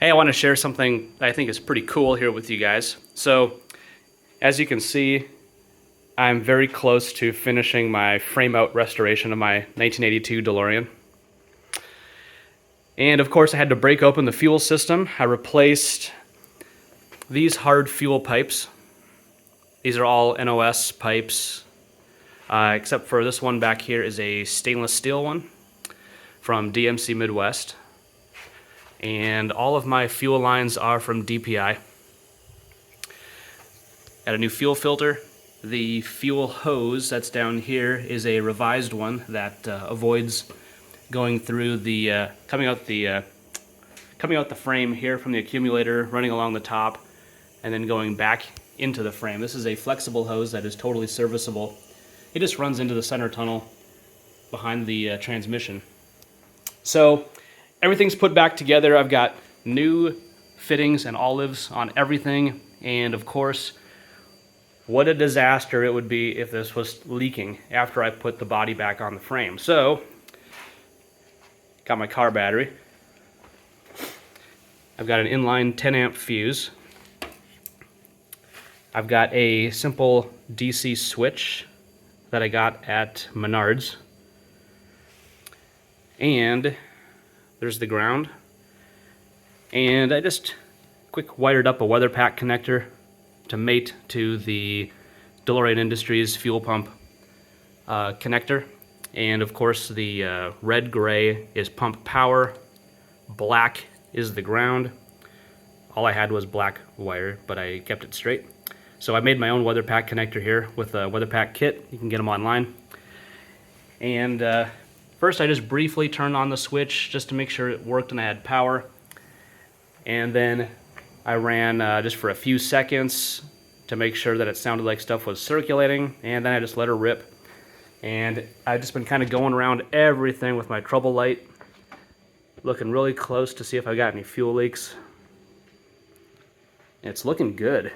Hey, I want to share something that I think is pretty cool here with you guys. So, as you can see, I'm very close to finishing my frame-out restoration of my 1982 DeLorean. And of course, I had to break open the fuel system. I replaced these hard fuel pipes. These are all NOS pipes, except for this one back here is a stainless steel one from DMC Midwest. And all of my fuel lines are from DPI. Got a new fuel filter. The fuel hose that's down here is a revised one that avoids going through the coming out the frame here from the accumulator, running along the top, and then going back into the frame. This is a flexible hose that is totally serviceable. It just runs into the center tunnel behind the transmission. So everything's put back together. I've got new fittings and olives on everything, and of course, what a disaster it would be if this was leaking after I put the body back on the frame. So, got my car battery. I've got an inline 10 amp fuse. I've got a simple DC switch that I got at Menards. And there's the ground. And I just quick wired up a weather pack connector to mate to the DeLorean Industries fuel pump connector. And of course the red-gray is pump power, black is the ground. All I had was black wire, but I kept it straight. So I made my own weather pack connector here with a weather pack kit. You can get them online. And first I just briefly turned on the switch just to make sure it worked and I had power. And then I ran just for a few seconds to make sure that it sounded like stuff was circulating, and then I just let her rip. And I've just been kind of going around everything with my trouble light, looking really close to see if I got any fuel leaks. It's looking good.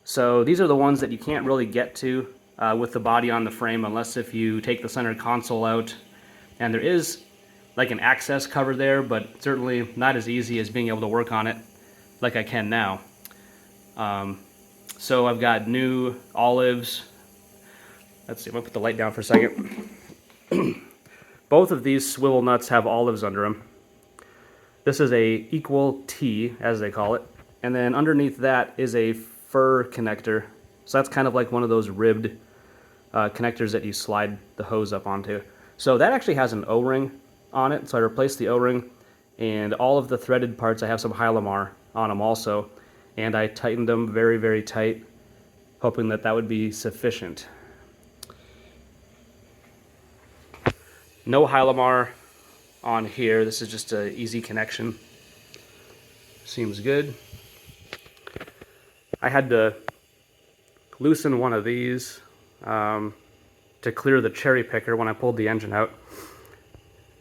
So these are the ones that you can't really get to with the body on the frame unless if you take the center console out. And there is like an access cover there, but certainly not as easy as being able to work on it like I can now. So I've got new olives. Let's see, I'm gonna put the light down for a second. Both of these swivel nuts have olives under them. This is a equal T, as they call it. And then underneath that is a fur connector. So that's kind of like one of those ribbed connectors that you slide the hose up onto. So that actually has an O-ring on it, so I replaced the O-ring, and all of the threaded parts I have some Hylamar on them also, and I tightened them very, very tight, hoping that that would be sufficient. No Hylamar on here. This is just an easy connection. Seems good. I had to loosen one of these to clear the cherry picker when I pulled the engine out.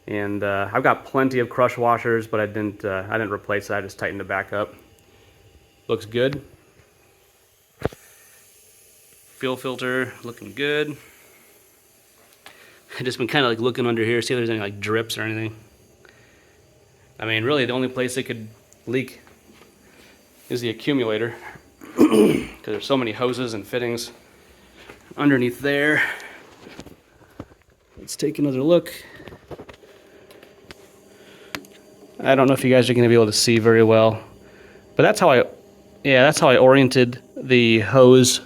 And I've got plenty of crush washers, but I didn't replace that. I just tightened it back up. Looks good. Fuel filter looking good. I just been kind of like looking under here, see if there's any like drips or anything. I mean, really the only place it could leak is the accumulator because there's so many hoses and fittings underneath there. Let's take another look. I don't know if you guys are going to be able to see very well, but that's how I oriented the hose,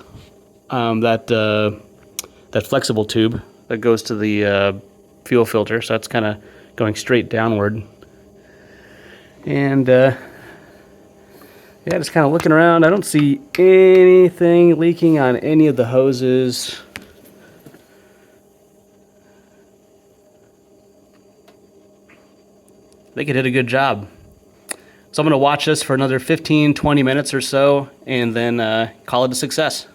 that flexible tube that goes to the fuel filter. So that's kind of going straight downward. And yeah, just kind of looking around. I don't see anything leaking on any of the hoses. I think it did a good job. So I'm going to watch this for another 15-20 minutes or so and then call it a success.